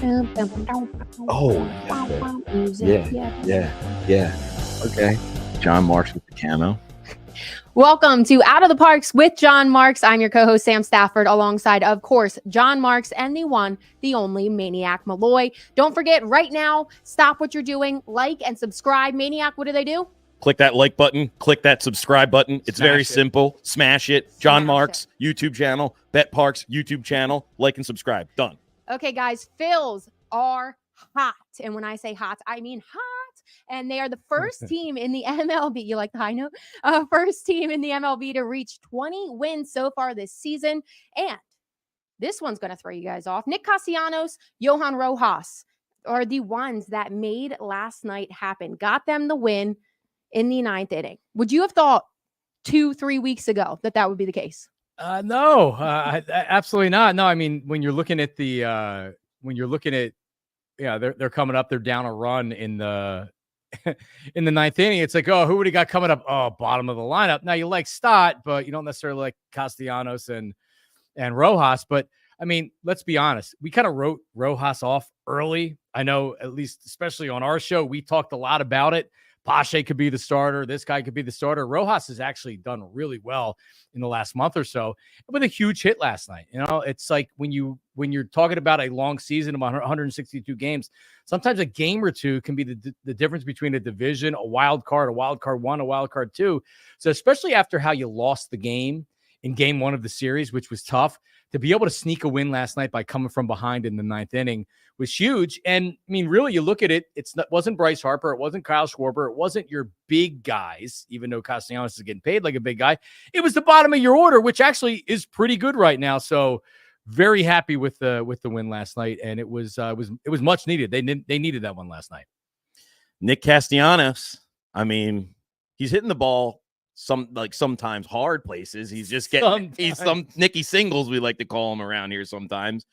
Oh, yeah. Okay. Jon Marks with the camo. Welcome to Out of the Parks with Jon Marks. I'm your co-host, Sam Stafford, alongside, of course, Jon Marks and the one, the only Maniac Malloy. Don't forget, right now, stop what you're doing, like and subscribe. Maniac, what do they do? Click that like button. Click that subscribe button. It's very simple. Smash it. Jon Marks, YouTube channel. Parx, YouTube channel. Like and subscribe. Done. Okay, guys, Phils are hot. And when I say hot, I mean hot. And they are the first team in the MLB. You like the high note? First team in the MLB to reach 20 wins so far this season. And this one's going to throw you guys off. Nick Castellanos, Johan Rojas are the ones that made last night happen. Got them the win in the 9th inning. Would you have thought 2-3 weeks ago that would be the case? No, absolutely not. No, I mean, when you're looking at they're coming up, they're down a run in the in the 9th inning. It's like, oh, who would he got coming up? Oh, bottom of the lineup. Now you like Stott, but you don't necessarily like Castellanos and Rojas. But I mean, let's be honest. We kind of wrote Rojas off early. I know, at least, especially on our show, we talked a lot about it. Pache could be the starter. This guy could be the starter. Rojas has actually done really well in the last month or so with a huge hit last night. You know, it's like when you're talking about a long season of 162 games, sometimes a game or two can be the difference between a division, a wild card 1, a wild card 2. So especially after how you lost the game in game 1 of the series, which was tough, to be able to sneak a win last night by coming from behind in the 9th inning was huge. And I mean, really, you look at it, it wasn't Bryce Harper, it wasn't Kyle Schwarber, it wasn't your big guys, even though Castellanos is getting paid like a big guy. It was the bottom of your order, which actually is pretty good right now. So very happy with the win last night, and it was much needed. They needed that one last night. Nick Castellanos, I mean, he's hitting the ball sometimes hard places. He's just getting some Nicky singles, we like to call him around here sometimes.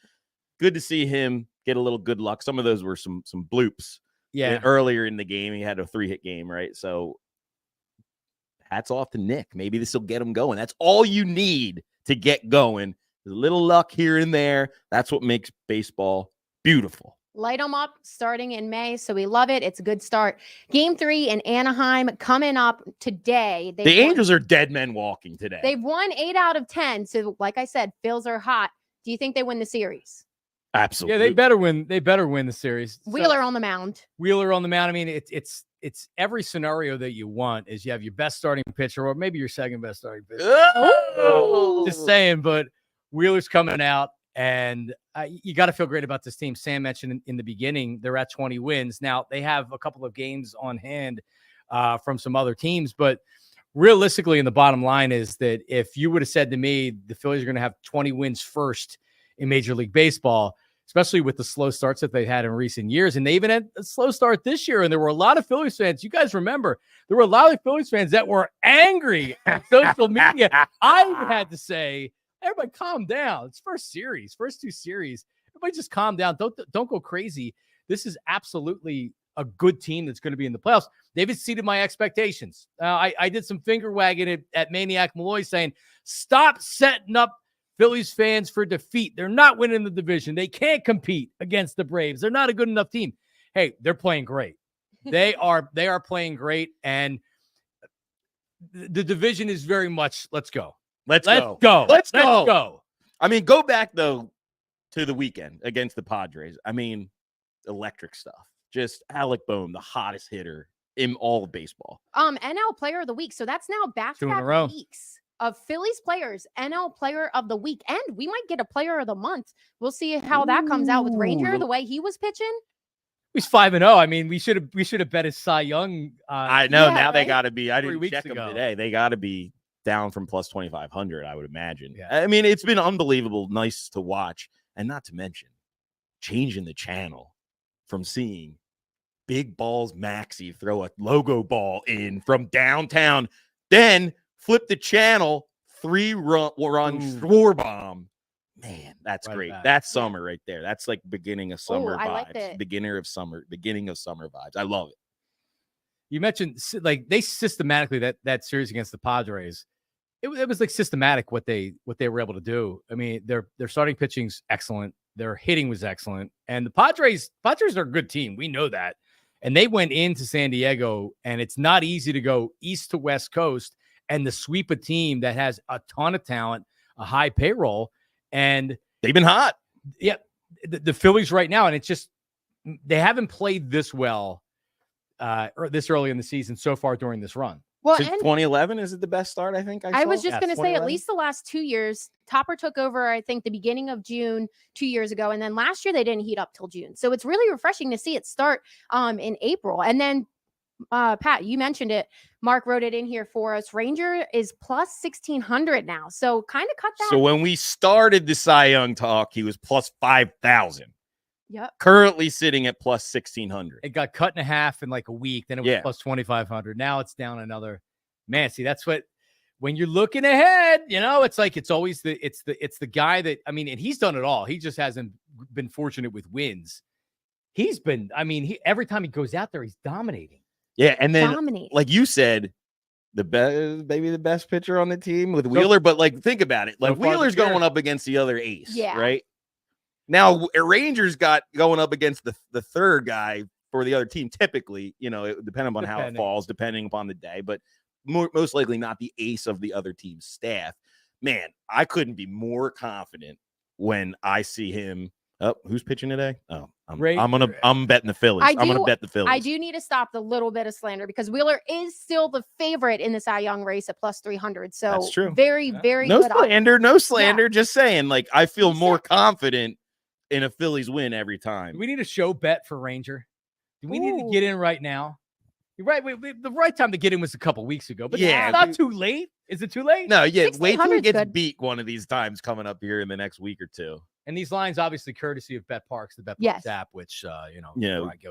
Good to see him get a little good luck. Some of those were some bloops. Yeah. Earlier in the game, he had a 3-hit game, right? So hats off to Nick. Maybe this will get him going. That's all you need to get going. A little luck here and there. That's what makes baseball beautiful. Light them up starting in May, so we love it. It's a good start. Game 3 in Anaheim coming up today. The Angels are dead men walking today. They've won 8 out of 10. So, like I said, Phils are hot. Do you think they win the series? Absolutely. Yeah, they better win. They better win the series. Wheeler on the mound. I mean, it's every scenario that you want is you have your best starting pitcher or maybe your second best starting pitcher. Oh! Just saying, but Wheeler's coming out. And you got to feel great about this team. Sam mentioned in the beginning, they're at 20 wins. Now, they have a couple of games on hand from some other teams. But realistically, in the bottom line is that if you would have said to me, the Phillies are going to have 20 wins first in Major League Baseball, especially with the slow starts that they've had in recent years. And they even had a slow start this year. And there were a lot of Phillies fans. You guys remember, there were a lot of Phillies fans that were angry on social media. I had to say, everybody calm down. It's first 2 series. Everybody just calm down. Don't go crazy. This is absolutely a good team that's going to be in the playoffs. They've exceeded my expectations. I did some finger wagging at Maniac Malloy saying, stop setting up Phillies fans for defeat. They're not winning the division. They can't compete against the Braves. They're not a good enough team. Hey, they're playing great. They are playing great. And the division is very much, let's go. Let's go. I mean, go back, though, to the weekend against the Padres. I mean, electric stuff. Just Alec Boehm, the hottest hitter in all of baseball. NL Player of the Week. So that's now back-to-back weeks of Phillies players, NL Player of the Week. And we might get a Player of the Month. We'll see how that comes out with Ranger, the way he was pitching. He's 5-0. I mean, we should have bet his Cy Young. I know. Now they got to be. I didn't check them today. They got to be down from plus 2,500, I would imagine. Yeah. I mean, it's been unbelievable, nice to watch, and not to mention changing the channel from seeing Big Balls Maxey throw a logo ball in from downtown, then flip the channel, 3-run score bomb. Man, that's right great. Back. That's summer right there. That's like beginning of summer vibes. Like beginning of summer vibes. I love it. You mentioned like they systematically that series against the Padres. It was like systematic what they were able to do. I mean, their starting pitching's excellent. Their hitting was excellent. And the Padres are a good team. We know that. And they went into San Diego, and it's not easy to go east to west coast and to sweep a team that has a ton of talent, a high payroll. And they've been hot. Yeah. The Phillies right now, and it's just, they haven't played this well or this early in the season so far during this run. Well, since 2011, is it the best start? I think I was just going to say at least the last 2 years. Topper took over, I think, the beginning of June 2 years ago, and then last year they didn't heat up till June. So it's really refreshing to see it start in April. And then Pat, you mentioned it. Mark wrote it in here for us. Ranger is plus 1,600 now, so kind of cut that. So when we started the Cy Young talk, he was plus 5,000. Yep. Currently sitting at plus 1,600. It got cut in half in like a week. Then it was plus 2,500. Now it's down another. Man, see, that's what, when you're looking ahead, it's like, it's always it's the guy that, I mean, and he's done it all. He just hasn't been fortunate with wins. He's been, every time he goes out there, he's dominating. Yeah. And then like you said, maybe the best pitcher on the team with Wheeler, but like, think about it. Like Wheeler's going up against the other ace, right? Now, Rangers got going up against the third guy for the other team. Typically, depending on how it falls, depending upon the day, but most likely not the ace of the other team's staff. Man, I couldn't be more confident when I see him. Oh, who's pitching today? Oh, I'm betting the Phillies. I'm going to bet the Phillies. I do need to stop the little bit of slander because Wheeler is still the favorite in the Cy Young race at plus 300. So that's true. Very good. No slander. Just saying, like, I feel more confident in a Phillies win every time. Do we need a show bet for Ranger? Do we need to get in right now? You're right. The right time to get in was a couple weeks ago, but it's not too late. Is it too late? No, wait till he gets beat one of these times coming up here in the next week or two. And these lines, obviously, courtesy of Parx, the Parx app, which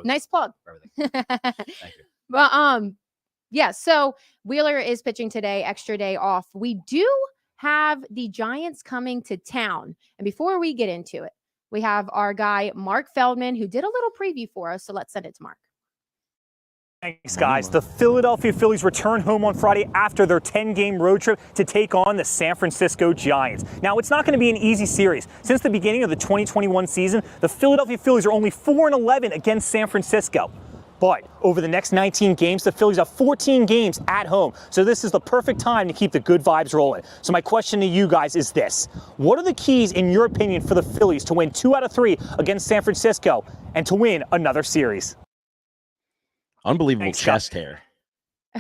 nice plug. Thank you. Well, so Wheeler is pitching today, extra day off. We do have the Giants coming to town, and before we get into it, we have our guy Mark Feldman who did a little preview for us. So let's send it to Mark. Thanks, guys. The Philadelphia Phillies return home on Friday after their 10-game road trip to take on the San Francisco Giants. Now, it's not going to be an easy series. Since the beginning of the 2021 season, the Philadelphia Phillies are only 4-11 against San Francisco. But over the next 19 games, the Phillies have 14 games at home. So this is the perfect time to keep the good vibes rolling. So my question to you guys is this. What are the keys, in your opinion, for the Phillies to win 2 out of 3 against San Francisco and to win another series? Unbelievable chest hair.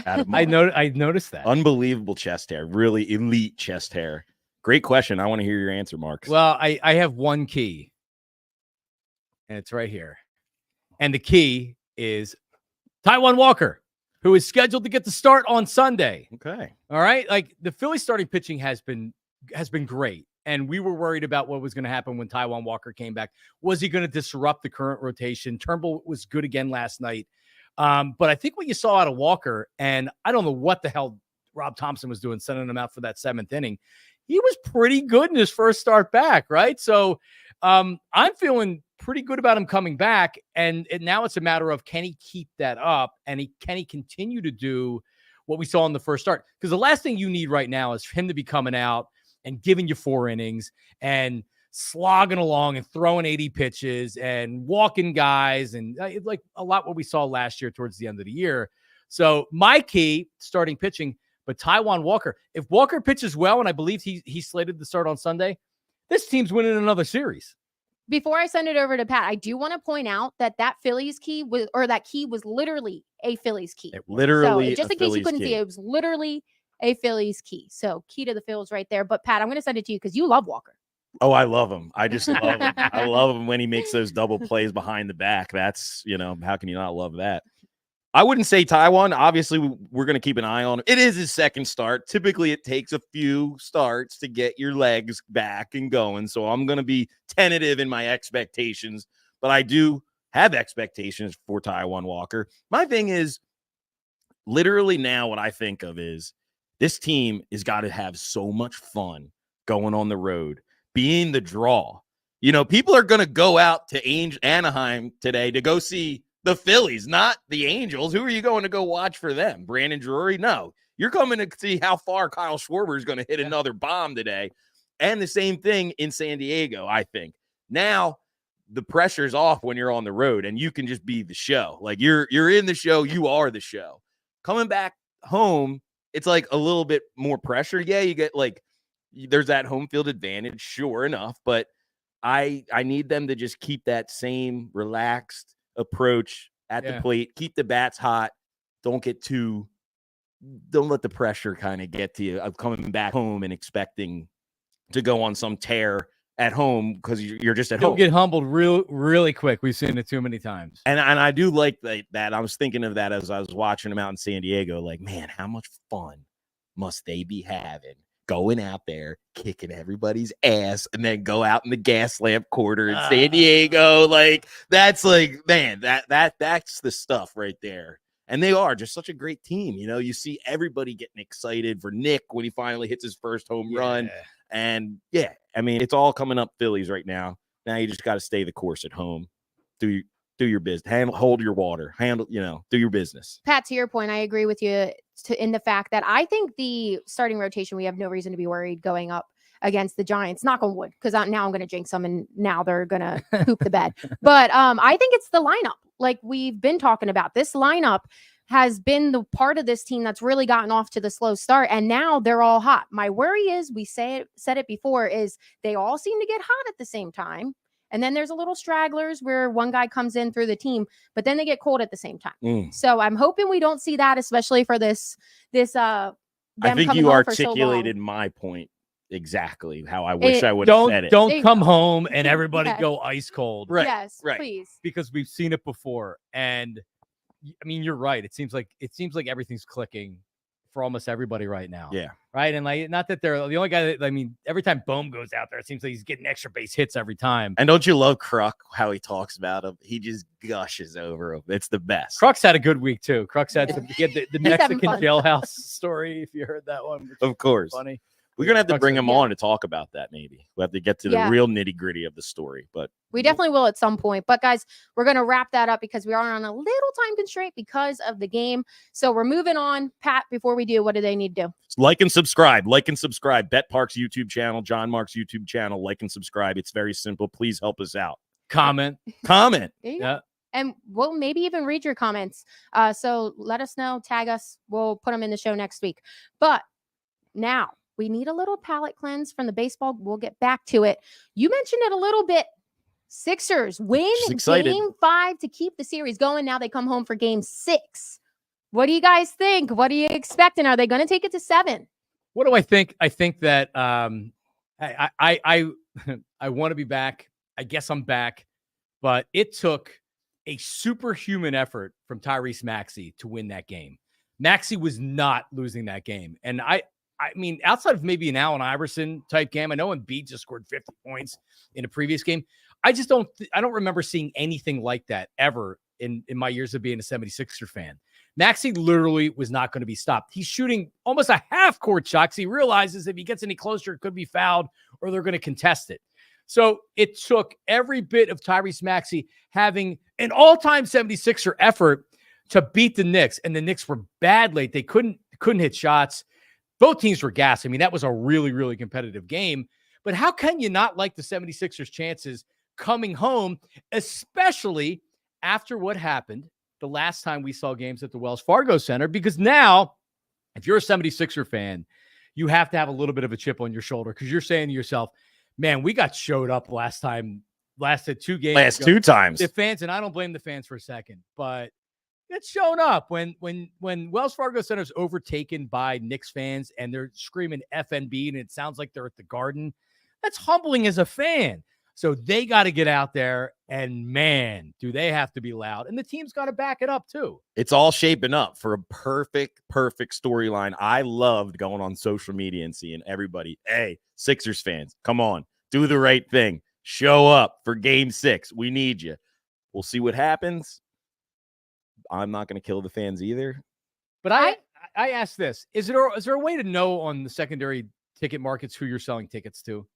I noticed that. Unbelievable chest hair. Really elite chest hair. Great question. I want to hear your answer, Marks. Well, I have one key, and it's right here. And the key is Taijuan Walker, who is scheduled to get the start on Sunday. Okay. All right. Like, the Phillies starting pitching has been great. And we were worried about what was going to happen when Taijuan Walker came back. Was he going to disrupt the current rotation? Turnbull was good again last night. But I think what you saw out of Walker, and I don't know what the hell Rob Thompson was doing, sending him out for that 7th inning. He was pretty good in his first start back, right? So I'm feeling pretty good about him coming back. And now it's a matter of, can he keep that up? And can he continue to do what we saw in the first start? Because the last thing you need right now is for him to be coming out and giving you 4 innings and slogging along and throwing 80 pitches and walking guys and like a lot what we saw last year towards the end of the year. So my key, starting pitching, but Taijuan Walker, if Walker pitches well, and I believe he's slated to start on Sunday, this team's winning another series. Before I send it over to Pat, I do want to point out that Phillies key was literally a Phillies key. Literally, so just in case you couldn't see it, was literally a Phillies key. So key to the Phillies right there. But Pat, I'm going to send it to you because you love Walker. Oh, I love him. I just love him. I love him when he makes those double plays behind the back. That's, how can you not love that? I wouldn't say Taijuan. Obviously, we're going to keep an eye on him. It is his second start. Typically, it takes a few starts to get your legs back and going. So I'm going to be tentative in my expectations, but I do have expectations for Taijuan Walker. My thing is, literally now what I think of is this team has got to have so much fun going on the road, being the draw. People are going to go out to Anaheim today to go see the Phillies, not the Angels. Who are you going to go watch for them? Brandon Drury? No. You're coming to see how far Kyle Schwarber is going to hit another bomb today. And the same thing in San Diego, I think. Now, the pressure's off when you're on the road and you can just be the show. Like you're in the show, you are the show. Coming back home, it's like a little bit more pressure. Yeah, you get like there's that home field advantage, sure enough, but I need them to just keep that same relaxed approach at the plate, keep the bats hot, don't let the pressure kind of get to you of coming back home and expecting to go on some tear at home because you're just at home. You'll get humbled really quick. We've seen it too many times. And I do like that. I was thinking of that as I was watching them out in San Diego. Like, man, how much fun must they be having going out there, kicking everybody's ass, and then go out in the gas lamp quarter in San Diego? Like, that's like, man, that's the stuff right there. And they are just such a great team. You know, you see everybody getting excited for Nick when he finally hits his first home run. And yeah, I mean, it's all coming up Phillies right now. Now you just got to stay the course at home. Do your business. Hold your water. Do your business. Pat, to your point, I agree with you in the fact that I think the starting rotation, we have no reason to be worried going up against the Giants. Knock on wood, because now I'm going to jinx them, and now they're going to poop the bed. But I think it's the lineup. Like we've been talking about, this lineup has been the part of this team that's really gotten off to the slow start, and now they're all hot. My worry is, said it before, is they all seem to get hot at the same time. And then there's a little stragglers where one guy comes in through the team, but then they get cold at the same time. So I'm hoping we don't see that, especially for this. I think you articulated my point exactly how I wish I would have said it. Don't come home and everybody go ice cold. Right. Yes, right. Please. Because we've seen it before. And I mean, you're right. It seems like everything's clicking for almost everybody right now. Yeah. Right. And like, not that they're the only guy that, I mean, every time Bohm goes out there, it seems like he's getting extra base hits every time. And don't you love Kruk, how he talks about him? He just gushes over him. It's the best. Kruk's had a good week too. Kruk's had the Mexican jailhouse story. If you heard that one, of course. Funny. We're going to have to bring him on to talk about that. Maybe we'll have to get to the real nitty gritty of the story, but we definitely will at some point. But guys, we're going to wrap that up because we are on a little time constraint because of the game. So we're moving on. Pat, before we do, what do they need to do? Like and subscribe. Bet Parx YouTube channel, Jon Marks YouTube channel. Like and subscribe. It's very simple. Please help us out. Comment. There you go. And we'll maybe even read your comments. So let us know. Tag us. We'll put them in the show next week. But now, we need a little palate cleanse from the baseball. We'll get back to it. You mentioned it a little bit. Sixers win game 5 to keep the series going. Now they come home for game 6. What do you guys think? What are you expecting? Are they going to take it to 7? What do I think? I think that I want to be back. I guess I'm back. But it took a superhuman effort from Tyrese Maxey to win that game. Maxey was not losing that game. And I mean, outside of maybe an Allen Iverson type game, I know Embiid just scored 50 points in a previous game. I just don't remember seeing anything like that ever in my years of being a 76er fan. Maxey literally was not going to be stopped. He's shooting almost a half-court shot because he realizes if he gets any closer, it could be fouled or they're going to contest it. So it took every bit of Tyrese Maxey having an all-time 76er effort to beat the Knicks, and the Knicks were bad late. They couldn't hit shots. Both teams were gassed. I mean, that was a really, really competitive game. But how can you not like the 76ers' chances coming home, especially after what happened the last time we saw games at the Wells Fargo Center? Because now, if you're a 76er fan, you have to have a little bit of a chip on your shoulder because you're saying to yourself, man, we got showed up lasted 2 games. Last 2 times. The fans, and I don't blame the fans for a second, but it's shown up when Wells Fargo Center is overtaken by Knicks fans and they're screaming FNB and it sounds like they're at the Garden. That's humbling as a fan. So they got to get out there and, man, do they have to be loud. And the team's got to back it up too. It's all shaping up for a perfect storyline. I loved going on social media and seeing everybody, hey, Sixers fans, come on, do the right thing. Show up for game 6. We need you. We'll see what happens. I'm not going to kill the fans either. But I ask this. Is there a way to know on the secondary ticket markets who you're selling tickets to?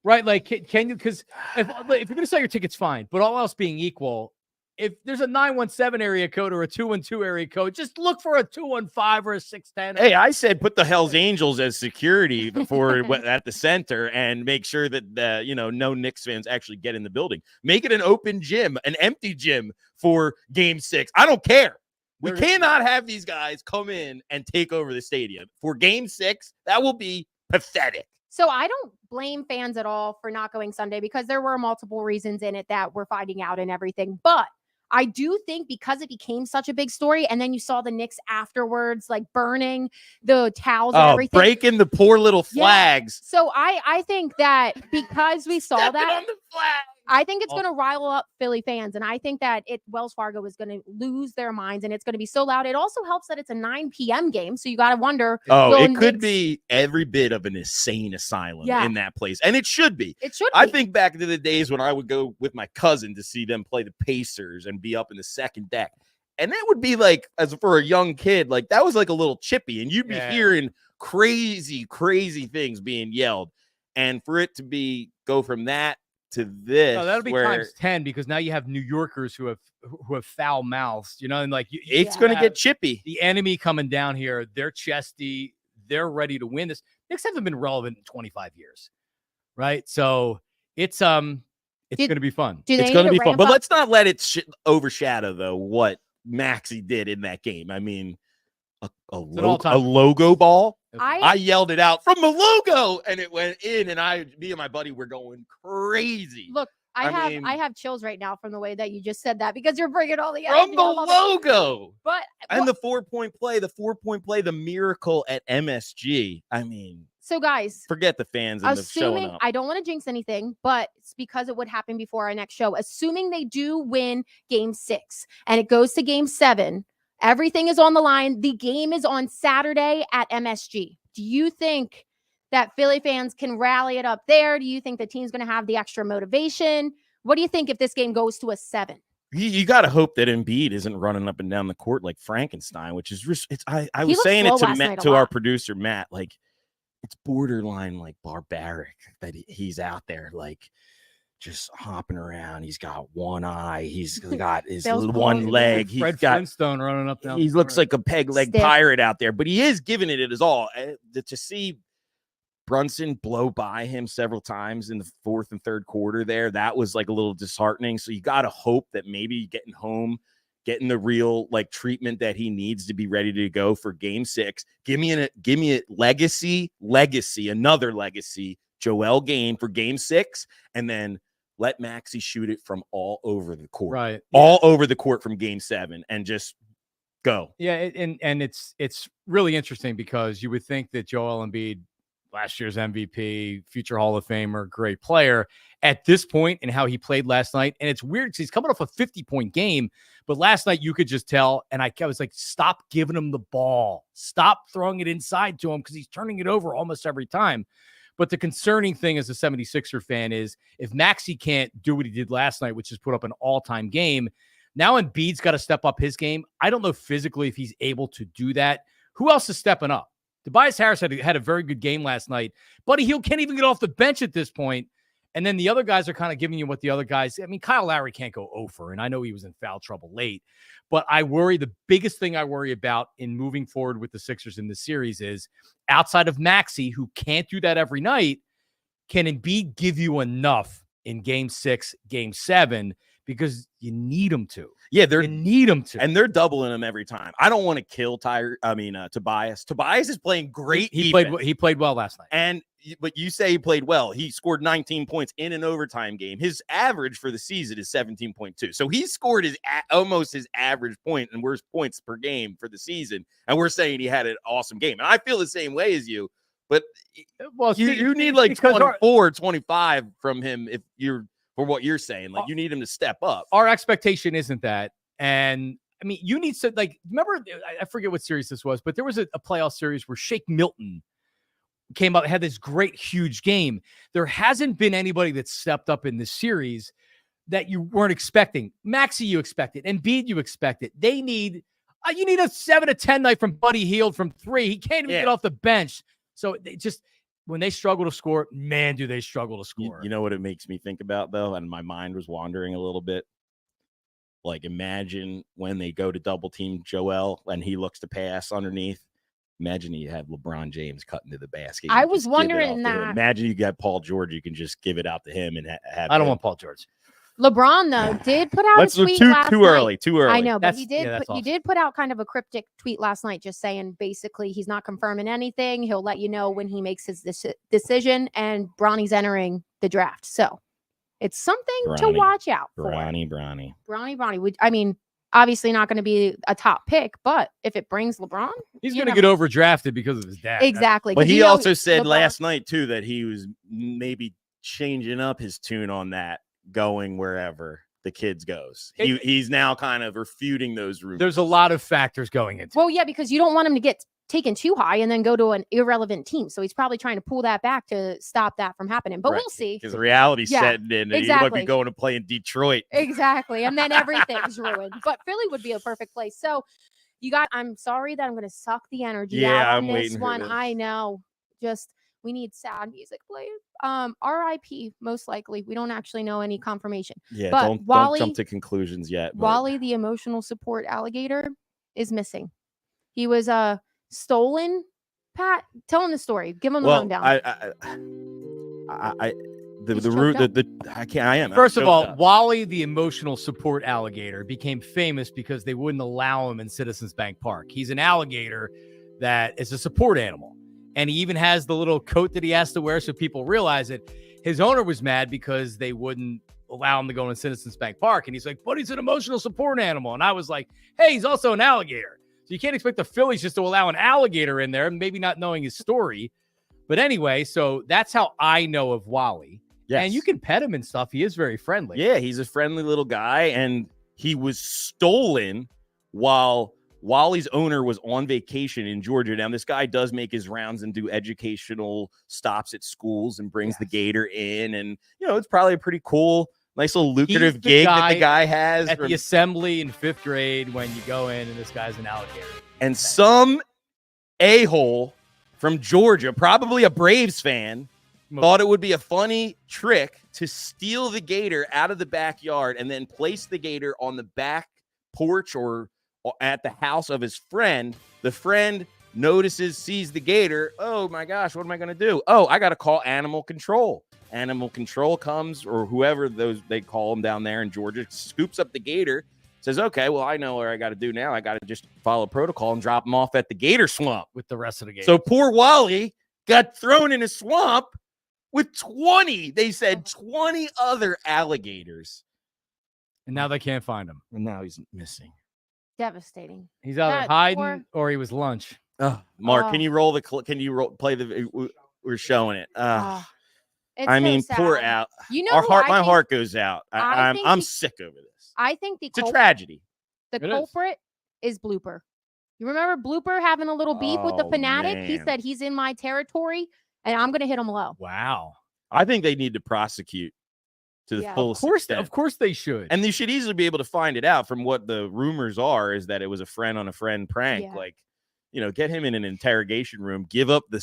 Right? Like, can you, because if you're going to sell your tickets, fine. But all else being equal, if there's a 917 area code or a 212 area code, just look for a 215 or a 610. Hey, I said put the Hells Angels as security before at the center and make sure that no Knicks fans actually get in the building. Make it an open gym, an empty gym for Game 6. I don't care. We cannot have these guys come in and take over the stadium for Game 6. That will be pathetic. So I don't blame fans at all for not going Sunday because there were multiple reasons in it that we're finding out and everything. But I do think because it became such a big story, and then you saw the Knicks afterwards, like burning the towels and everything. Breaking the poor little flags. Yeah. So I think that because we saw that, on the flag. I think it's going to rile up Philly fans. And I think that Wells Fargo is going to lose their minds and it's going to be so loud. It also helps that it's a 9 p.m. game. So you got to wonder. It could be every bit of an insane asylum in that place. And it should be. It should be. I think back to the days when I would go with my cousin to see them play the Pacers and be up in the second deck. And that would be like, as for a young kid, like that was like a little chippy. And you'd be hearing crazy, crazy things being yelled. And for it to go from that to this, that'll be times 10 because now you have New Yorkers who have foul mouths, and like it's going to get chippy. The enemy coming down here, they're chesty, they're ready to win this. Knicks haven't been relevant in 25 years, right? So it's going to be fun. It's going to be fun, but let's not let it overshadow though what Maxey did in that game. I mean, a logo ball. I yelled it out from the logo and it went in, and me and my buddy were going crazy. Look, I have chills right now from the way that you just said that because you're bringing all the from the logo. And the 4-point play, the miracle at MSG. I mean, so guys, forget the fans and the showing up. I don't want to jinx anything, but it's because it would happen before our next show. Assuming they do win Game 6 and it goes to Game 7. Everything is on the line. The game is on Saturday at MSG. Do you think that Philly fans can rally it up there? Do you think the team's going to have the extra motivation? What do you think if this game goes to a 7? You got to hope that Embiid isn't running up and down the court like Frankenstein, which is I was saying it to our producer, Matt, like it's borderline like barbaric that he's out there like just hopping around. He's got one eye. He's got his one leg. He's Fred got Flintstone running up down. He looks like a peg leg pirate out there, but he is giving it his all. To see Brunson blow by him several times in the fourth and third quarter there, that was like a little disheartening. So you got to hope that maybe getting home, getting the real like treatment that he needs to be ready to go for Game 6. Give me a legacy, another legacy Joel game for Game 6, and then let Maxey shoot it from all over the court, right? All over the court from Game 7, and just go. Yeah, and it's really interesting because you would think that Joel Embiid, last year's MVP, future Hall of Famer, great player, at this point and how he played last night. And it's weird because he's coming off a 50-point game, but last night you could just tell. And I was like, stop giving him the ball, stop throwing it inside to him because he's turning it over almost every time. But the concerning thing as a 76er fan is if Maxey can't do what he did last night, which is put up an all-time game, now Embiid's got to step up his game. I don't know physically if he's able to do that. Who else is stepping up? Tobias Harris had a very good game last night. Buddy Hield can't even get off the bench at this point. And then the other guys are kind of giving you what the other guys. I mean, Kyle Lowry can't go over, and I know he was in foul trouble late. But the biggest thing I worry about in moving forward with the Sixers in this series is outside of Maxey, who can't do that every night, can Embiid give you enough in Game 6, Game 7? Because you need him to. Yeah, you need him to. And they're doubling him every time. I don't want to kill Tobias. Tobias is playing great. He played well last night. But you say he played well. He scored 19 points in an overtime game. His average for the season is 17.2. So he scored almost his average point and worst points per game for the season. And we're saying he had an awesome game. And I feel the same way as you. But you need like 24, 25 from him if you're for what you're saying. Like you need him to step up. Our expectation isn't that. And I mean, you need to remember, I forget what series this was, but there was a playoff series where Shake Milton came out, had this great, huge game. There hasn't been anybody that's stepped up in this series that you weren't expecting. Maxey, you expected. Embiid, you expected. You need a 7 to 10 night from Buddy Hield from 3. He can't even get off the bench. So when they struggle to score, man, do they struggle to score. You know what it makes me think about, though? And my mind was wandering a little bit. Like, imagine when they go to double team Joel and he looks to pass underneath. Imagine you have LeBron James cutting to the basket. I was wondering that. Imagine you got Paul George. You can just give it out to him and have. I don't want Paul George. LeBron though did put out a tweet last too night. early. Too early. I know, but he awesome. did put out kind of a cryptic tweet last night, just saying basically he's not confirming anything. He'll let you know when he makes his decision, and Bronny's entering the draft. So it's something to watch out for. Bronny. I mean, obviously not going to be a top pick, but if it brings LeBron, he's going to get overdrafted because of his dad. Exactly. But he also said last night too that he was maybe changing up his tune on that, going wherever the kids goes. He's now kind of refuting those rumors. There's a lot of factors going into. Well, yeah, because you don't want him to get taken too high and then go to an irrelevant team. So he's probably trying to pull that back to stop that from happening. But we'll see. Because reality setting in, and you might be going to play in Detroit. Exactly. And then everything's ruined. But Philly would be a perfect place. So I'm sorry that I'm going to suck the energy out on this one. I know. We need sad music playing. RIP, most likely. We don't actually know any confirmation. Yeah, but don't jump to conclusions yet. But Wally, the emotional support alligator, is missing. He was stolen. Pat, tell him the story. Give him the rundown. I am. First of all, Wally, the emotional support alligator, became famous because they wouldn't allow him in Citizens Bank Park. He's an alligator that is a support animal. And he even has the little coat that he has to wear so people realize it. His owner was mad because they wouldn't allow him to go in Citizens Bank Park. And he's like, but he's an emotional support animal. And I was like, hey, he's also an alligator. So you can't expect the Phillies just to allow an alligator in there, maybe not knowing his story. But anyway, so that's how I know of Wally. Yes. And you can pet him and stuff. He is very friendly. Yeah, he's a friendly little guy. And he was stolen while Wally's owner was on vacation in Georgia. Now, this guy does make his rounds and do educational stops at schools and brings the gator in. And, it's probably a pretty cool, nice little lucrative gig that the guy has. At the assembly in 5th grade when you go in and this guy's an alligator. And some a-hole from Georgia, probably a Braves fan, thought it would be a funny trick to steal the gator out of the backyard and then place the gator on the back porch or at the house of his friend. The friend sees the gator. Oh my gosh, what am I going to do? Oh, I got to call animal control. Animal control comes, or whoever they call them down there in Georgia, scoops up the gator, says, okay, well, I know what I got to do now. I got to just follow protocol and drop him off at the gator swamp with the rest of the gators. So poor Wally got thrown in a swamp with 20 other alligators. And now they can't find him. And now he's missing. Devastating. He's either hiding or he was lunch. Mark, can you play the? We're showing it. I mean, poor Al. My heart goes out. I'm sick over this. I think it's a tragedy. The culprit is Blooper. You remember Blooper having a little beef with the Fanatic? Man. He said he's in my territory and I'm going to hit him low. Wow. I think they need to prosecute to the fullest extent. Of course they should. And they should easily be able to find it out. From what the rumors are, is that it was a friend on a friend prank. Yeah. Like, get him in an interrogation room, give up the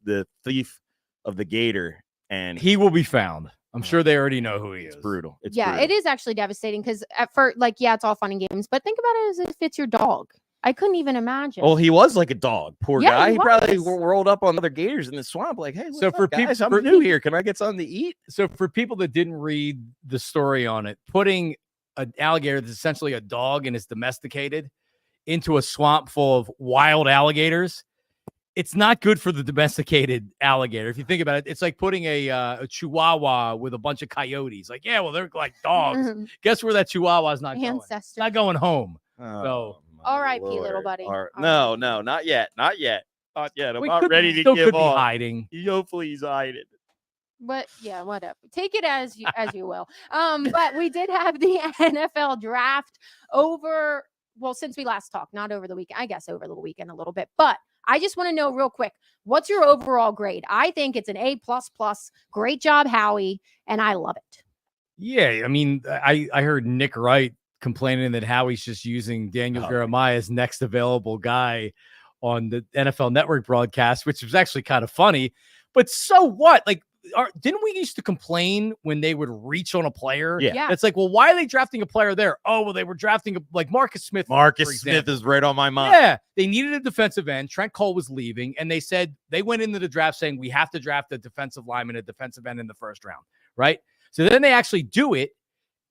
the thief of the gator, and he will be found. I'm sure they already know who he is. It's brutal. It is actually devastating because at first, it's all fun and games, but think about it as if it's your dog. I couldn't even imagine. Oh, he was like a dog. Poor guy. He probably rolled up on other gators in the swamp. Like, hey, guys? I'm new here. Can I get something to eat? So for people that didn't read the story on it, putting an alligator that's essentially a dog and is domesticated into a swamp full of wild alligators, it's not good for the domesticated alligator. If you think about it, it's like putting a chihuahua with a bunch of coyotes. Like, yeah, well, they're like dogs. Guess where that chihuahua is not going? It's not going home. So. R.I.P. little buddy. No, not yet. Not yet. I'm not ready to give on. Hiding. Hopefully he's hiding. But yeah, whatever. Take it as you will. But we did have the NFL draft over. Well, since we last talked, not over the weekend. I guess over the weekend a little bit. But I just want to know real quick, what's your overall grade? I think it's an A++. Great job, Howie, and I love it. Yeah, I mean, I heard Nick Wright complaining that Howie's just using Daniel Jeremiah's next available guy on the NFL Network broadcast, which was actually kind of funny. But so what? Like, didn't we used to complain when they would reach on a player? Yeah. It's like, well, why are they drafting a player there? Oh, well, they were drafting like Marcus Smith. Marcus Smith is right on my mind. Yeah, they needed a defensive end. Trent Cole was leaving, and they went into the draft saying we have to draft a defensive lineman, a defensive end in the first round, right? So then they actually do it,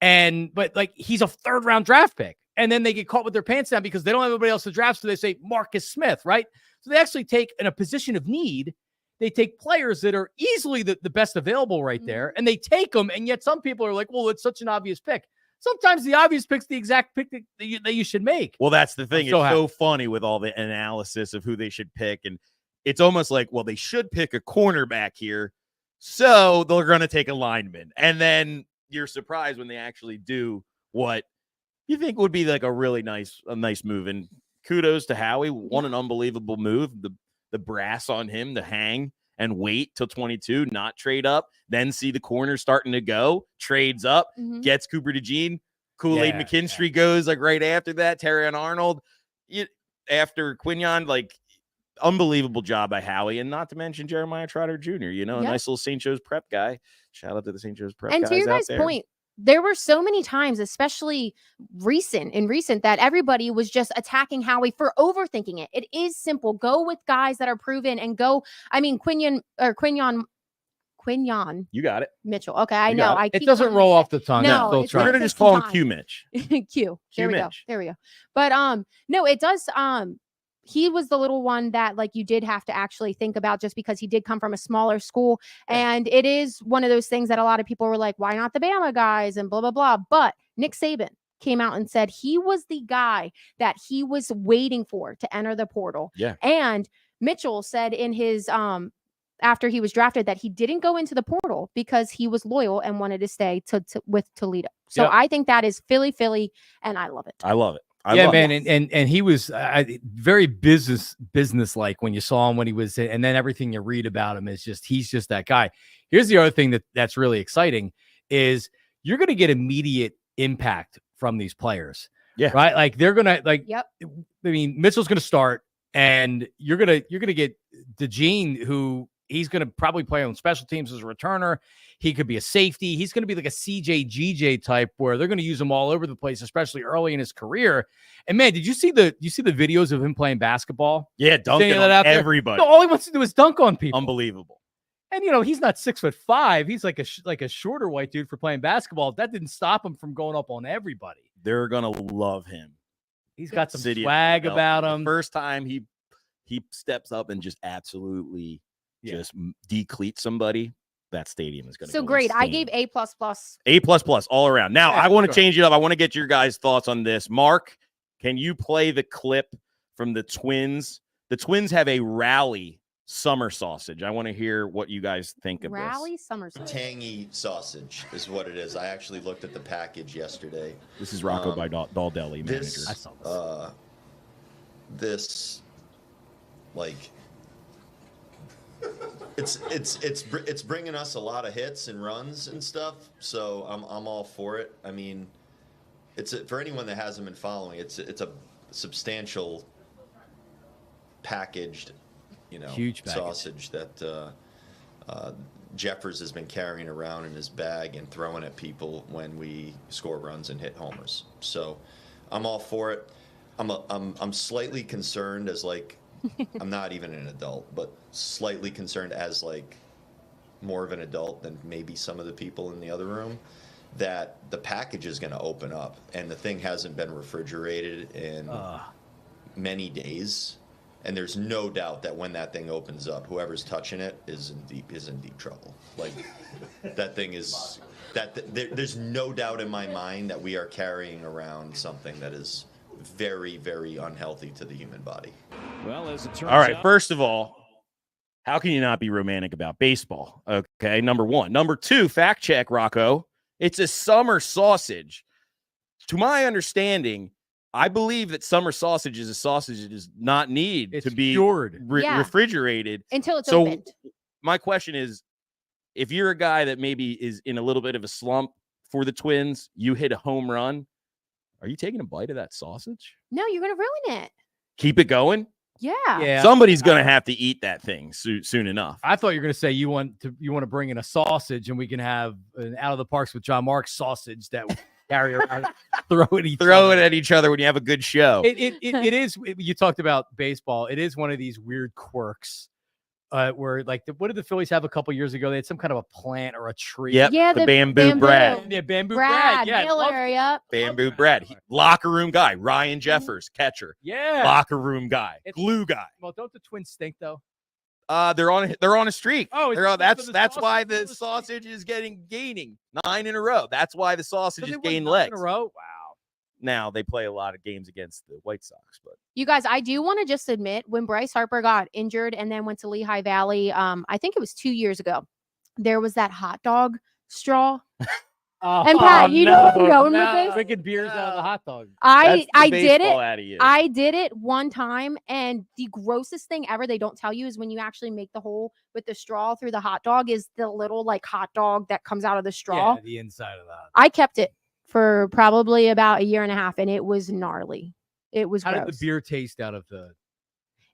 but like he's a third-round draft pick, and then they get caught with their pants down because they don't have anybody else to draft, so they say Marcus Smith, right? So they actually take in a position of need. They take players that are easily the best available right there, and they take them, and yet some people are like, well, it's such an obvious pick. Sometimes the obvious pick's the exact pick that you should make. Well, that's the thing. It's so funny with all the analysis of who they should pick, and it's almost like, well, they should pick a cornerback here, so they're going to take a lineman. And then you're surprised when they actually do what you think would be like a really nice move. And kudos to Howie. What an unbelievable move. The brass on him to hang and wait till 22, not trade up, then see the corner starting to go, trades up, gets Cooper DeJean. Kool-Aid McKinstry goes like right after that. Terry and Arnold after Quinion, like unbelievable job by Howie, and not to mention Jeremiah Trotter Jr., a nice little St. Joe's prep guy. Shout out to the St. Joe's prep guys. And to your guys' point, there were so many times, especially recent, that everybody was just attacking Howie for overthinking it. It is simple. Go with guys that are proven and go. I mean, Quinion. You got it. Mitchell. Okay, I know. It doesn't roll off the tongue. No, we're going to just call him Q Mitch. Q. There we go. But no, it does. He was the little one that like you did have to actually think about just because he did come from a smaller school. And it is one of those things that a lot of people were like, why not the Bama guys and blah, blah, blah. But Nick Saban came out and said he was the guy that he was waiting for to enter the portal. Yeah. And Mitchell said in his after he was drafted that he didn't go into the portal because he was loyal and wanted to stay with Toledo. So I think that is Philly, and I love it. I love it. And he was very business-like when you saw him when he was, and then everything you read about him is just, he's just that guy. Here's the other thing that's really exciting is you're going to get immediate impact from these players. Yeah. Right. Like they're going to I mean, Mitchell's going to start and you're going to get DeJean, who he's going to probably play on special teams as a returner. He could be a safety. He's going to be like a CJ type where they're going to use him all over the place, especially early in his career. And man, did you see the videos of him playing basketball? Yeah, dunking on everybody. No, all he wants to do is dunk on people. Unbelievable. And he's not 6'5". He's like a shorter white dude for playing basketball. That didn't stop him from going up on everybody. They're gonna love him. He's got some swag about him. The first time he steps up and just absolutely just decleats somebody. That stadium is going to so great. Insane. I gave A++. A++ all around. Now I want to change it up. I want to get your guys' thoughts on this. Mark, can you play the clip from the Twins? The Twins have a rally summer sausage. I want to hear what you guys think of rally this. Summer sausage. Tangy sausage is what it is. I actually looked at the package yesterday. This is Rocco by Daldelli, manager. I saw this. Like. It's bringing us a lot of hits and runs and stuff, so I'm all for it. I mean, for anyone that hasn't been following, it's a substantial packaged, huge sausage that Jeffers has been carrying around in his bag and throwing at people when we score runs and hit homers. So I'm all for it. I'm slightly concerned as like. I'm not even an adult, but slightly concerned as like more of an adult than maybe some of the people in the other room, that the package is going to open up and the thing hasn't been refrigerated in many days. And there's no doubt that when that thing opens up, whoever's touching it is in deep trouble. Like that thing is there's no doubt in my mind that we are carrying around something that is very, very unhealthy to the human body. Well, as it turns out. All right, first of all, how can you not be romantic about baseball? Okay, number one. Number two, fact check, Rocco. It's a summer sausage. To my understanding, I believe that summer sausage is a sausage that does not need to be refrigerated. Until it's opened. My question is, if you're a guy that maybe is in a little bit of a slump for the Twins, you hit a home run, are you taking a bite of that sausage? No, you're going to ruin it. Keep it going? Yeah. Somebody's gonna have to eat that thing soon enough. I thought you were gonna say you want to bring in a sausage and we can have an Out of the Parks with Jon Marks sausage that we carry around, throw it at each other when you have a good show. It is. You talked about baseball. It is one of these weird quirks. Where like what did the Phillies have a couple years ago? They had some kind of a plant or a tree. Yep, yeah, the bamboo Brad. Yeah, bamboo Brad. Yeah, Miller, yep. Bamboo Brad. Locker room guy. Ryan Jeffers, catcher. Yeah. Locker room guy. Glue guy. Well, don't the Twins stink though? They're on a streak. Oh, that's why the sausage is gaining 9 in a row. That's why the sausage is gaining legs in a row. Wow. Now they play a lot of games against the White Sox, but You guys, I do want to just admit when Bryce Harper got injured and then went to Lehigh Valley, I think it was 2 years ago, there was that hot dog straw. And Pat, you know what I'm going with this? Drinking beers out of the hot dog. I did it. Out of you. I did it one time, and the grossest thing ever they don't tell you is when you actually make the hole with the straw through the hot dog is the little like hot dog that comes out of the straw. Yeah, the inside of that. I kept it for probably about a year and a half, and it was gnarly. It was How gross. did the beer taste out of the?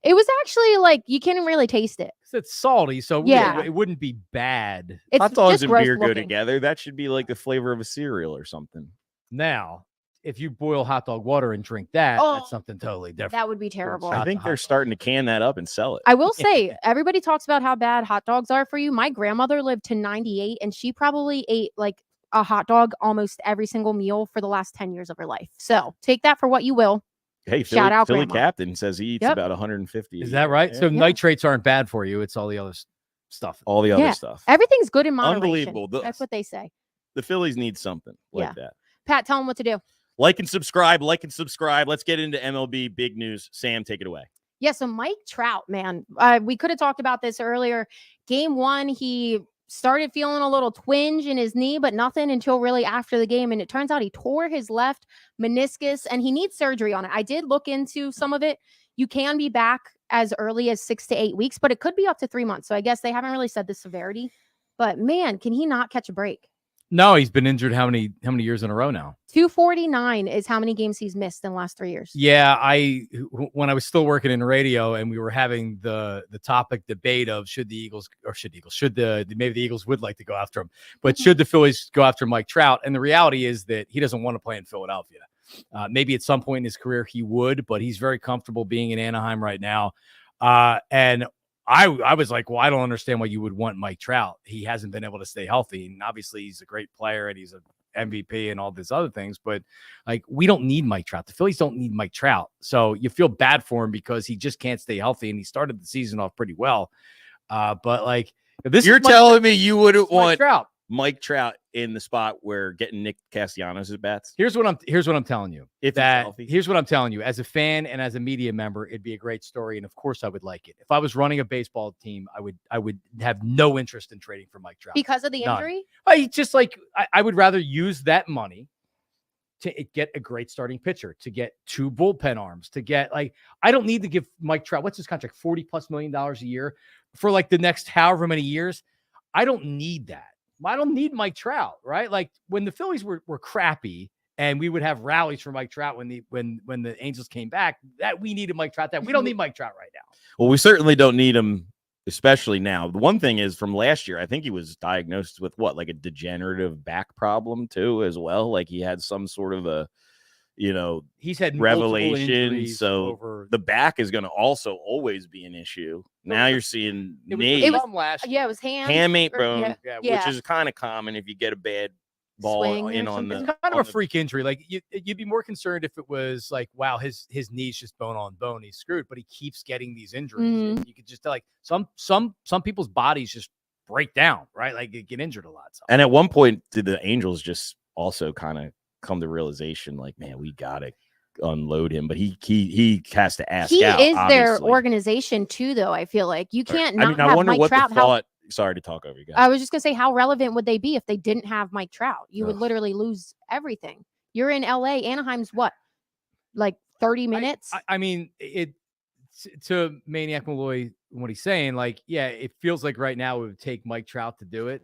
It was actually like you can't really taste it. It's salty, so Yeah. it wouldn't be bad. It's hot dogs just and gross beer go looking. together. That should be like the flavor of a cereal or something. Now, if you boil hot dog water and drink that, Oh, that's something totally different. That would be terrible. I think they're starting to can that up and sell it. I will say, everybody talks about how bad hot dogs are for you. My grandmother lived to 98, and she probably ate like a hot dog almost every single meal for the last 10 years of her life. So take that for what you will. Hey, Shout out Philly Grandma. Captain says he eats Yep. about 150. Is that right? Yeah. So nitrates aren't bad for you. It's all the other stuff. All the other Yeah. stuff. Everything's good in moderation. Unbelievable. That's what they say. The Phillies need something like that. Pat, tell them what to do. Like and subscribe. Let's get into MLB big news. Sam, take it away. Yeah, so Mike Trout, man, we could have talked about this earlier. Game 1, he started feeling a little twinge in his knee, but nothing until really after the game. And it turns out he tore his left meniscus and he needs surgery on it. I did look into some of it. You can be back as early as 6 to 8 weeks, but it could be up to 3 months. So I guess they haven't really said the severity. But man, can he not catch a break? No, he's been injured how many years in a row now? 249 is how many games he's missed in the last 3 years. Yeah, when I was still working in radio and we were having the topic debate of should the Eagles would like to go after him, but should the Phillies go after Mike Trout? And the reality is that he doesn't want to play in Philadelphia. Maybe at some point in his career he would, but he's very comfortable being in Anaheim right now. And I was like, well, I don't understand why you would want Mike Trout. He hasn't been able to stay healthy. And obviously he's a great player and he's an MVP and all these other things. But like, we don't need Mike Trout. The Phillies don't need Mike Trout. So you feel bad for him because he just can't stay healthy. And he started the season off pretty well. But like, you're telling me you wouldn't want Trout. Mike Trout in the spot where getting Nick Castellanos at bats. Here's what I'm telling you. Here's what I'm telling you. As a fan and as a media member, it'd be a great story, and of course I would like it. If I was running a baseball team, I would have no interest in trading for Mike Trout because of the injury. I would rather use that money to get a great starting pitcher, to get 2 bullpen arms, to get I don't need to give Mike Trout, what's his contract, $40+ million a year for like the next however many years. I don't need that. I don't need Mike Trout, right? Like when the Phillies were crappy and we would have rallies for Mike Trout when the Angels came back, that we needed Mike Trout. That we don't need Mike Trout right now. Well, we certainly don't need him, especially now. The one thing is from last year, I think he was diagnosed with like a degenerative back problem too, as well. Like he had some sort of a, he's had revelation. So the back is going to also always be an issue. Now you're seeing knee. It was hamate bone, yeah. which is kind of common if you get a bad ball in on the. It's kind of a freak injury. Like you'd be more concerned if it was like, wow, his knee's just bone on bone, he's screwed. But he keeps getting these injuries. Mm-hmm. And you could just tell, like some people's bodies just break down, right? Like they get injured a lot. So. And at one point, did the Angels just also kind of come to realization, like, man, we gotta unload him, but he has to ask. He out, is obviously. their organization too, though. I feel like you can't. I have wonder Mike what Trout, the thought. Sorry to talk over you guys. I was just gonna say, how relevant would they be if they didn't have Mike Trout? You would literally lose everything. You're in LA. Anaheim's what, like 30 minutes? I mean, to Maniac Malloy, what he's saying, like, yeah, it feels like right now it would take Mike Trout to do it,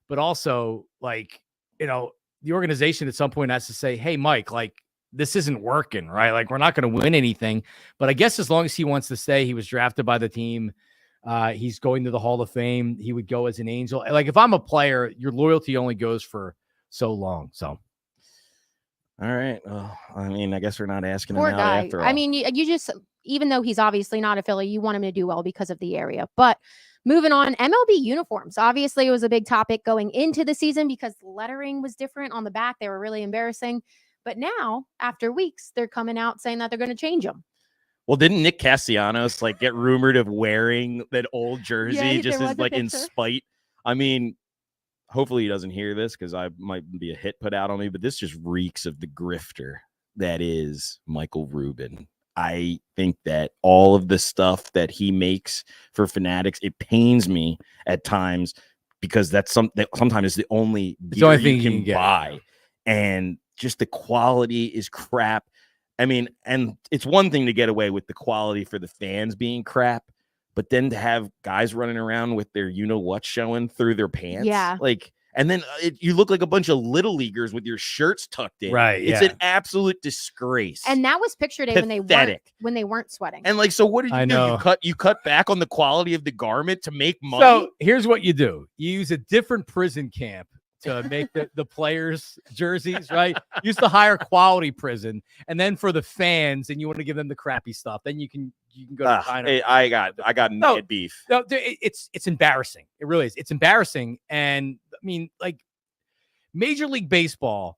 but also like, the organization at some point has to say, hey, Mike, like, this isn't working, right? Like, we're not going to win anything. But I guess as long as he wants to stay, he was drafted by the team. He's going to the Hall of Fame. He would go as an Angel. Like, if I'm a player, your loyalty only goes for so long. So, all right. Well, I mean, I guess we're not asking Poor him out guy. after all. I mean, you just, even though he's obviously not a Philly, you want him to do well because of the area. But moving on, MLB uniforms. Obviously, it was a big topic going into the season because lettering was different on the back. They were really embarrassing. But now, after weeks, they're coming out saying that they're going to change them. Well, didn't Nick Castellanos like get rumored of wearing that old jersey just as like in spite? I mean, hopefully he doesn't hear this because I might be a hit put out on me, but this just reeks of the grifter that is Michael Rubin. I think that all of the stuff that he makes for Fanatics, it pains me at times because that's sometimes it's the only beer you can buy. And just the quality is crap. I mean, and it's one thing to get away with the quality for the fans being crap, but then to have guys running around with their you-know-what showing through their pants. Yeah. Like, and then you look like a bunch of little leaguers with your shirts tucked in. Right. It's an absolute disgrace. And that was picture day when they weren't sweating. And like, so what did you do? Know. You cut back on the quality of the garment to make money? So here's what you do. You use a different prison camp to make the players' jerseys, right? Use the higher quality prison. And then for the fans, and you want to give them the crappy stuff, then you can go to China. Hey, I got mad beef. No, it's embarrassing. It really is. It's embarrassing. And I mean, like, Major League Baseball,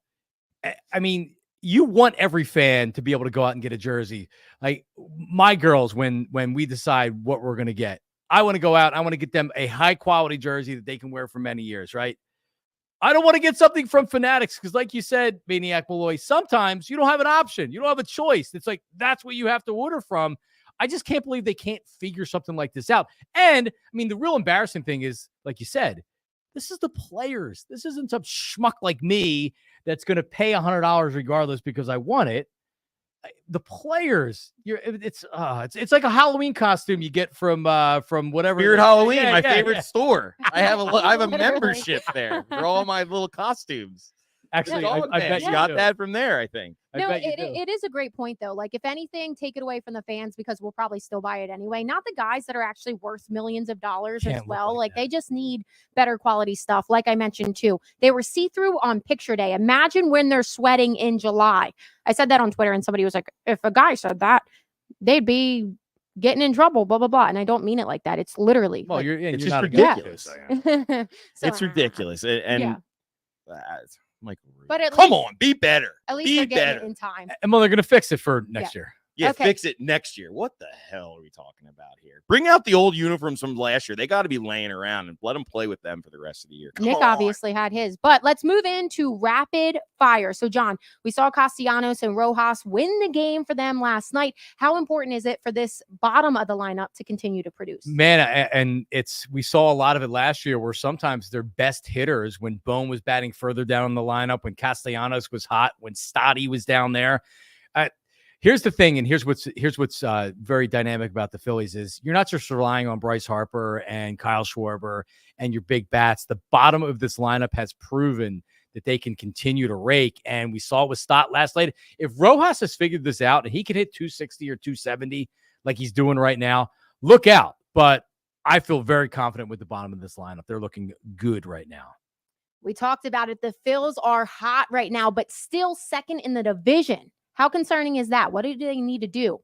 I mean, you want every fan to be able to go out and get a jersey. Like, my girls, when we decide what we're going to get, I want to go out. I want to get them a high quality jersey that they can wear for many years, right? I don't want to get something from Fanatics because, like you said, Maniac Malloy, sometimes you don't have an option. You don't have a choice. It's like, that's what you have to order from. I just can't believe they can't figure something like this out. And, I mean, the real embarrassing thing is, like you said, this is the players. This isn't some schmuck like me that's going to pay $100 regardless because I want it. The players, it's like a Halloween costume you get from whatever Weird Halloween, my favorite store. I have a membership there for all my little costumes. Actually, I bet you got that from there, I think. No, it is a great point, though. Like, if anything, take it away from the fans because we'll probably still buy it anyway. Not the guys that are actually worth millions of dollars as well. Like they just need better quality stuff. Like I mentioned, too. They were see-through on picture day. Imagine when they're sweating in July. I said that on Twitter, and somebody was like, if a guy said that, they'd be getting in trouble, blah, blah, blah. And I don't mean it like that. It's literally. Well, like, it's just ridiculous. It's ridiculous. And Michael Rubin. But come on, be better. At least be they're getting better it in time. And well, they're going to fix it for next year. Yeah, okay. Fix it next year. What the hell are we talking about here? Bring out the old uniforms from last year. They got to be laying around and let them play with them for the rest of the year. Nick obviously had his. But let's move into rapid fire. So, John, we saw Castellanos and Rojas win the game for them last night. How important is it for this bottom of the lineup to continue to produce? Man, and we saw a lot of it last year where sometimes their best hitters, when Bone was batting further down in the lineup, when Castellanos was hot, when Stotty was down there. Here's the thing, and here's what's very dynamic about the Phillies is you're not just relying on Bryce Harper and Kyle Schwarber and your big bats. The bottom of this lineup has proven that they can continue to rake, and we saw it with Stott last night. If Rojas has figured this out and he can hit 260 or 270 like he's doing right now, look out. But I feel very confident with the bottom of this lineup. They're looking good right now. We talked about it. The Phils are hot right now, but still second in the division. How concerning is that? What do they need to do?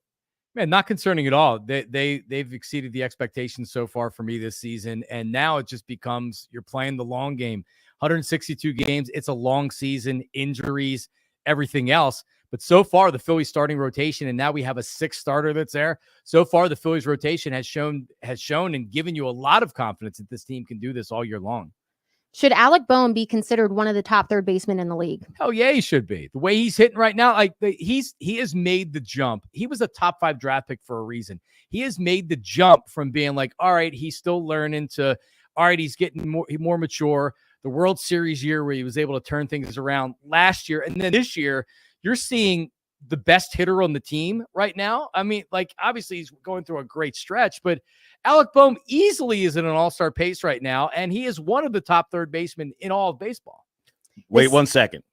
Man, not concerning at all. They've exceeded the expectations so far for me this season, and now it just becomes you're playing the long game. 162 games. It's a long season, injuries, everything else. But so far, the Phillies starting rotation, and now we have a sixth starter that's there. So far, the Phillies rotation has shown and given you a lot of confidence that this team can do this all year long. Should Alec Boehm be considered one of the top third basemen in the league? Oh yeah, he should be. The way he's hitting right now, he has made the jump. He was a top 5 draft pick for a reason. He has made the jump from being like, all right, he's still learning to, all right, he's getting more mature. The World Series year where he was able to turn things around last year, and then this year, you're seeing the best hitter on the team right now. I mean, like, obviously he's going through a great stretch, but Alec Boehm easily is in an all-star pace right now, and he is one of the top third basemen in all of baseball. Wait 1 second.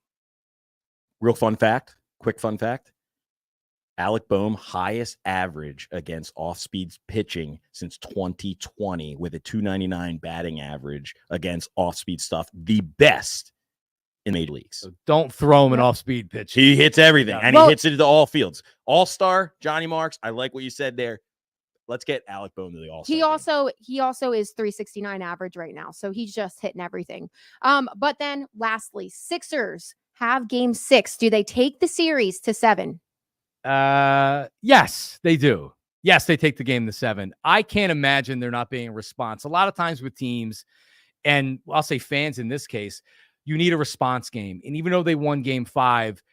Real fun fact. quick fun fact. Alec Boehm, highest average against off-speed pitching since 2020 with a 299 batting average against off-speed stuff. The best in major leagues. So don't throw him an off-speed pitch. He hits everything, and Well, he hits it into all fields. All-star, Johnny Marks. I like what you said there. Let's get Alec Boehm to the All-Star. He also is 369 average right now, so he's just hitting everything. But then lastly, Sixers have game 6. Do they take the series to 7? Yes, they do. Yes, they take the game to 7. I can't imagine there not being a response. A lot of times with teams, and I'll say fans in this case, you need a response game. And even though they won game 5,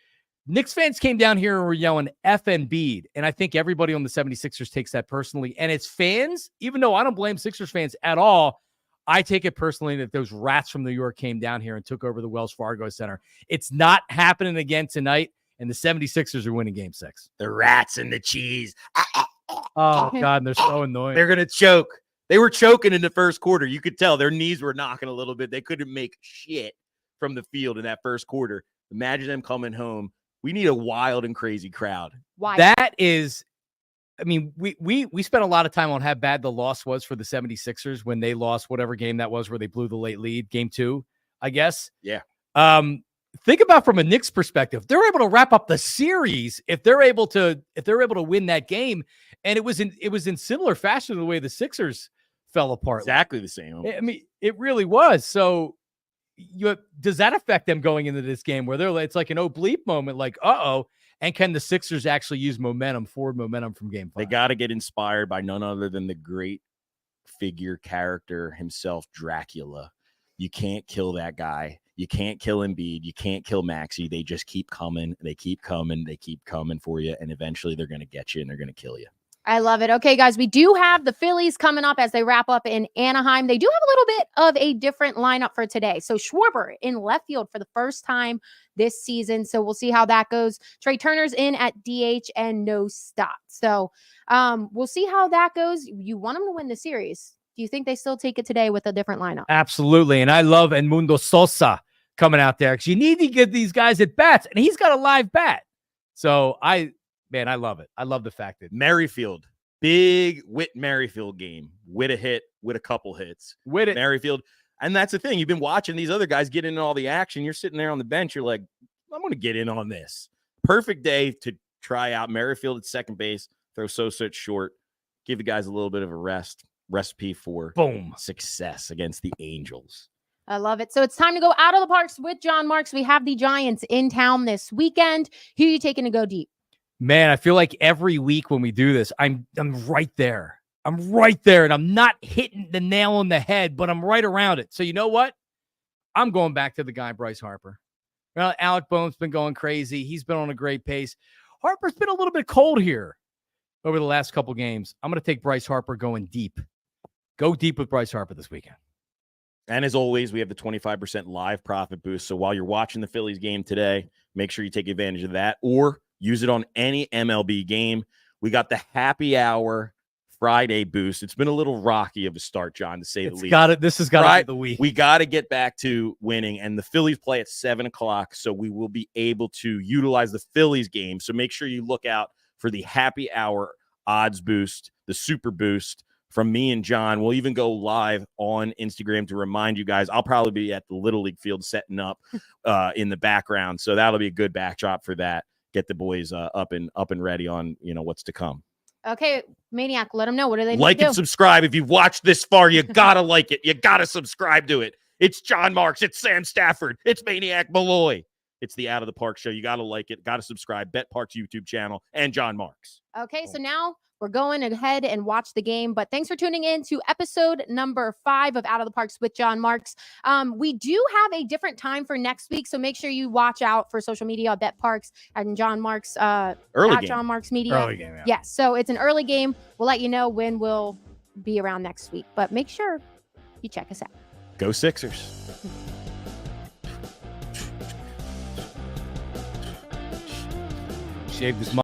Knicks fans came down here and were yelling F and Bede. And I think everybody on the 76ers takes that personally. And it's fans, even though I don't blame Sixers fans at all, I take it personally that those rats from New York came down here and took over the Wells Fargo Center. It's not happening again tonight. And the 76ers are winning game 6. The rats and the cheese. Oh, God, and they're so annoying. They're going to choke. They were choking in the first quarter. You could tell their knees were knocking a little bit. They couldn't make shit from the field in that first quarter. Imagine them coming home. We need a wild and crazy crowd. Why? That is, I mean, we spent a lot of time on how bad the loss was for the 76ers when they lost whatever game that was where they blew the late lead, game 2, I guess. Yeah. Think about from a Knicks perspective, they're able to wrap up the series if they're able to win that game. And it was in similar fashion to the way the Sixers fell apart. Exactly the same. I mean, it really was. So does that affect them going into this game where it's like an bleep moment, like, uh-oh, and can the Sixers actually use forward momentum from game 5? They got to get inspired by none other than the great figure character himself, Dracula. You can't kill that guy. You can't kill Embiid. You can't kill Maxey. They just keep coming. They keep coming. They keep coming for you. And eventually they're going to get you and they're going to kill you. I love it. Okay, guys, we do have the Phillies coming up as they wrap up in Anaheim. They do have a little bit of a different lineup for today. So Schwarber in left field for the first time this season. So we'll see how that goes. Trey Turner's in at DH and no stop. So we'll see how that goes. You want them to win the series. Do you think they still take it today with a different lineup? Absolutely. And I love Edmundo Sosa coming out there because you need to give these guys at bats, and he's got a live bat. So I love it. I love the fact that Merrifield, big Whit Merrifield game with a hit, with a couple hits. With it. Merrifield. And that's the thing. You've been watching these other guys get in all the action. You're sitting there on the bench. You're like, I'm going to get in on this. Perfect day to try out Merrifield at second base, throw Sosa at short, give the guys a little bit of a recipe for success against the Angels. I love it. So it's time to go out of the Parx with Jon Marks. We have the Giants in town this weekend. Who are you taking to go deep? Man, I feel like every week when we do this, I'm right there. I'm right there, and I'm not hitting the nail on the head, but I'm right around it. So you know what? I'm going back to the guy, Bryce Harper. Well, Alec Boehm's been going crazy. He's been on a great pace. Harper's been a little bit cold here over the last couple games. I'm going to take Bryce Harper going deep. Go deep with Bryce Harper this weekend. And as always, we have the 25% live profit boost. So while you're watching the Phillies game today, make sure you take advantage of that or use it on any MLB game. We got the happy hour Friday boost. It's been a little rocky of a start, John, to say the least. This has got to be the week. We got to get back to winning, and the Phillies play at 7 o'clock, so we will be able to utilize the Phillies game. So make sure you look out for the happy hour odds boost, the super boost from me and John. We'll even go live on Instagram to remind you guys. I'll probably be at the Little League field setting up in the background, so that'll be a good backdrop for that. Get the boys up and ready on what's to come. Okay, Maniac, let them know. What do they need like to do? and subscribe. If you've watched this far, you gotta like it. You gotta subscribe to it. It's Jon Marks. It's Sam Stafford. It's Maniac Malloy. It's the Out of the Park show. You gotta like it. Gotta subscribe. Bet Parx YouTube channel and Jon Marks. Okay, so now we're going ahead and watch the game. But thanks for tuning in to episode number 5 of Out of the Parx with Jon Marks. We do have a different time for next week, so make sure you watch out for social media. Bet Parx and Jon Marks. Early game. Jon Marks Media. Early game, yeah. Yes, so it's an early game. We'll let you know when we'll be around next week. But make sure you check us out. Go Sixers. Shave this